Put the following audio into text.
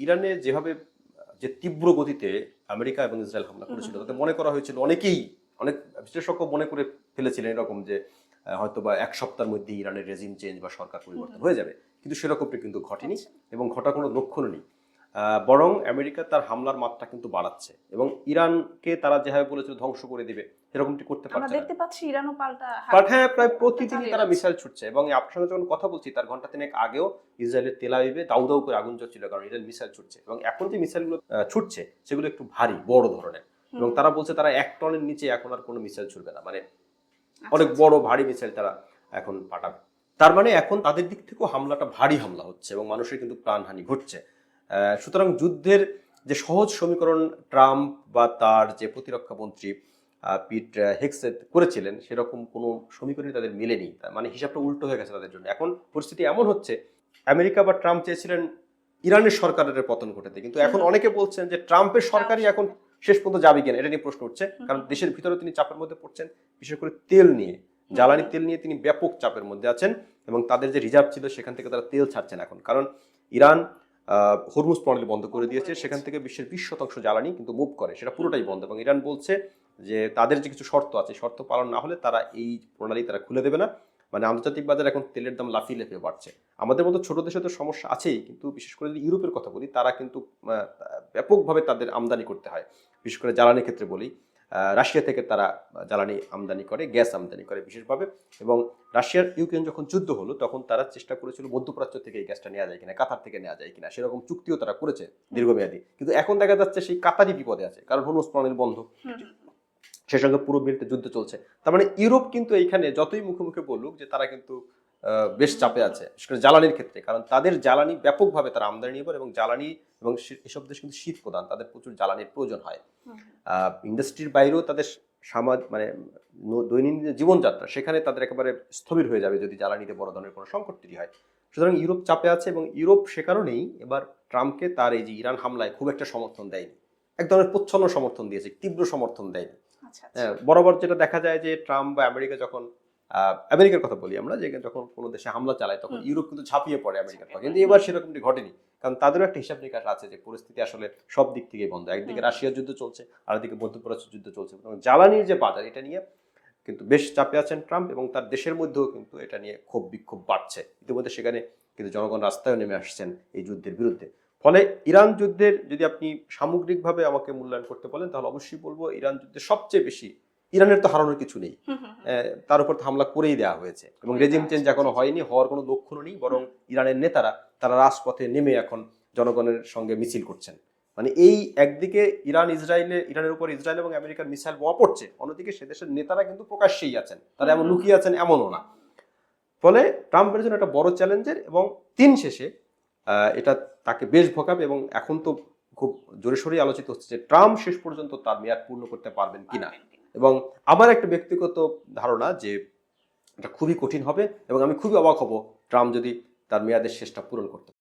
ইরানে যেভাবে যে তীব্র গতিতে আমেরিকা এবং ইসরায়েল হামলা করেছিল তাতে মনে করা হয়েছিল অনেক বিশেষজ্ঞ মনে করে ফেলেছিলেন এরকম যে হয়তো বা এক সপ্তাহের মধ্যে ইরানের রেজিম চেঞ্জ বা সরকার পরিবর্তন হয়ে যাবে, কিন্তু সেরকমটা কিন্তু ঘটেনি এবং ঘটার কোনো লক্ষণও নেই। বরং আমেরিকা তার হামলার মাত্রা কিন্তু বাড়াচ্ছে এবং ইরানকে তারা যেভাবে বলেছিল ধ্বংস করে দিবে সেরকমটি করতে পারছে আমরা দেখতে পাচ্ছি ইরানও পাল্টা হ্যাঁ, প্রায় প্রতিদিনই তারা মিসাইল ছুটছে এবং আপনার সঙ্গে যখন কথা বলছি তার ঘন্টা তিনেক আগেও ইসরায়েলের তেল আবিবে দাউ দাউ করে আগুন জ্বলছিল, কারণ ইরান মিসাইল ছুটছে এবং এখন যে মিসাইলগুলো ছুটছে সেগুলো একটু ভারী বড় ধরনের এবং তারা বলছে তারা 1 টনের নিচে এখন আর কোনো মিসাইল ছুটবে না, মানে অনেক বড় ভারী মিসাইল তারা এখন পাঠাবে। তার মানে এখন তাদের দিক থেকেও হামলাটা ভারী হামলা হচ্ছে এবং মানুষের কিন্তু প্রাণহানি ঘটছে। সুতরাং যুদ্ধের যে সহজ সমীকরণ ট্রাম্প বা তার যে প্রতিরক্ষা মন্ত্রী পিট হেগসেথ করেছিলেন সেরকম কোনো সমীকরণই তাদের মেলেনি, মানে হিসাবটা উল্টো হয়ে গেছে তাদের জন্য। এখন পরিস্থিতি এমন হচ্ছে, আমেরিকা বা ট্রাম্প চেয়েছিলেন ইরানের সরকারের পতন ঘটাতে, কিন্তু এখন অনেকে বলছেন যে ট্রাম্পের সরকারই এখন শেষ পর্যন্ত যাবে কিনা এটা নিয়ে প্রশ্ন উঠছে, কারণ দেশের ভিতরে তিনি চাপের মধ্যে পড়ছেন, বিশেষ করে তেল নিয়ে, জ্বালানি তেল নিয়ে তিনি ব্যাপক চাপের মধ্যে আছেন এবং তাদের যে রিজার্ভ ছিল সেখান থেকে তারা তেল ছাড়ছেন এখন, কারণ ইরান হরমুজ প্রণালী বন্ধ করে দিয়েছে, সেখান থেকে বিশ্বের 20% জ্বালানি কিন্তু মুভ করে, সেটা পুরোটাই বন্ধ এবং ইরান বলছে যে তাদের যে কিছু শর্ত আছে শর্ত পালন না হলে তারা এই প্রণালী তারা খুলে দেবে না। মানে আন্তর্জাতিক বাজারে এখন তেলের দাম লাফিয়ে লাফিয়ে বাড়ছে। আমাদের মতো ছোট দেশে তো সমস্যা আছেই, কিন্তু বিশেষ করে যদি ইউরোপের কথা বলি তারা কিন্তু ব্যাপকভাবে তাদের আমদানি করতে হয়, বিশেষ করে জ্বালানির ক্ষেত্রে বলি। রাশিয়া থেকে তারা জ্বালানি আমদানি করে, গ্যাস আমদানি করে বিশেষভাবে, এবং রাশিয়ার ইউক্রেন যখন যুদ্ধ হলো তখন তারা চেষ্টা করেছিল মধ্যপ্রাচ্য থেকে এই গ্যাসটা নেওয়া যায় কিনা, কাতার থেকে নেওয়া যায় কিনা, সেরকম চুক্তিও তারা করেছে দীর্ঘমেয়াদী, কিন্তু এখন দেখা যাচ্ছে সেই কাতারই বিপদে আছে, কারণ হরমুজ প্রণালী বন্ধ, সে সঙ্গে পুরো মিলতে যুদ্ধ চলছে। তার মানে ইউরোপ কিন্তু এইখানে যতই মুখে মুখে বলুক যে তারা কিন্তু বেশ চাপে আছে, বিশেষ করে জ্বালানির ক্ষেত্রে, কারণ তাদের জ্বালানি ব্যাপকভাবে তারা আমদানি নির্ভর এবং জ্বালানি এবং এসব দেশ কিন্তু শীত প্রধান, তাদের প্রচুর জ্বালানির প্রয়োজন হয়। ইন্ডাস্ট্রির বাইরেও তাদের মানে দৈনন্দিন জীবনযাত্রা সেখানে তাদের একেবারে স্থবির হয়ে যাবে যদি জ্বালানিতে বড় ধরনের কোনো সংকট তৈরি হয়। সুতরাং ইউরোপ চাপে আছে এবং ইউরোপ সে কারণেই এবার ট্রাম্পকে তার এই যে ইরান হামলায় খুব একটা সমর্থন দেয়নি, এক ধরনের প্রচ্ছন্ন সমর্থন দিয়েছে, তীব্র সমর্থন দেয়নি। বরাবর যেটা দেখা যায় যে ট্রাম্প বা আমেরিকা যখন আমেরিকার কথা বলি আমরা, যে যখন কোনো দেশে হামলা চালায় তখন ইউরোপ কিন্তু ঝাঁপিয়ে পড়ে আমেরিকার পক্ষে, কিন্তু এবার সেরকমটি ঘটেনি, কারণ তাদেরও একটা হিসাব নিকাশ আছে যে পরিস্থিতি আসলে সব দিক থেকে বন্ধ, একদিকে রাশিয়ার যুদ্ধ চলছে আরেকদিকে মধ্যপ্রাচ্য যুদ্ধ চলছে, জ্বালানির যে বাজার এটা নিয়ে কিন্তু বেশ চাপে আছেন ট্রাম্প এবং তার দেশের মধ্যেও কিন্তু এটা নিয়ে ক্ষোভ বিক্ষোভ বাড়ছে, ইতিমধ্যে সেখানে কিন্তু জনগণ রাস্তায় নেমে আসছেন এই যুদ্ধের বিরুদ্ধে। ফলে ইরান যুদ্ধের যদি আপনি সামগ্রিকভাবে আমাকে মূল্যায়ন করতে বলেন তাহলে অবশ্যই বলবো ইরান যুদ্ধে সবচেয়ে বেশি, ইরানের তো হারানোর কিছু নেই, তার উপর হামলা করেই দেওয়া হয়েছে এবং রেজিম চেঞ্জ এখনো হয়নি, হওয়ার কোনো লক্ষণও নেই, বরং ইরানের নেতারা তারা রাজপথে নেমে এখন জনগণের সঙ্গে মিছিল করছেন। মানে এই একদিকে ইরানের উপর ইসরায়েল এবং আমেরিকার মিসাইল বোমা পড়ছে, অন্যদিকে সে দেশের নেতারা কিন্তু প্রকাশ্যেই আছেন, তারা এমন লুকিয়ে আছেন এমনও না। ফলে ট্রাম্পের জন্য একটা বড় চ্যালেঞ্জের এবং দিন শেষে এটা তাকে বেশ ভোগাবে এবং এখন তো খুব জোরে সোরে আলোচিত হচ্ছে যে ট্রাম্প শেষ পর্যন্ত তার মেয়াদ পূর্ণ করতে পারবেন কিনা, এবং আমার একটা ব্যক্তিগত ধারণা যে এটা খুবই কঠিন হবে এবং আমি খুবই অবাক হব ট্রাম্প যদি তার মেয়াদের শেষটা পূরণ করতে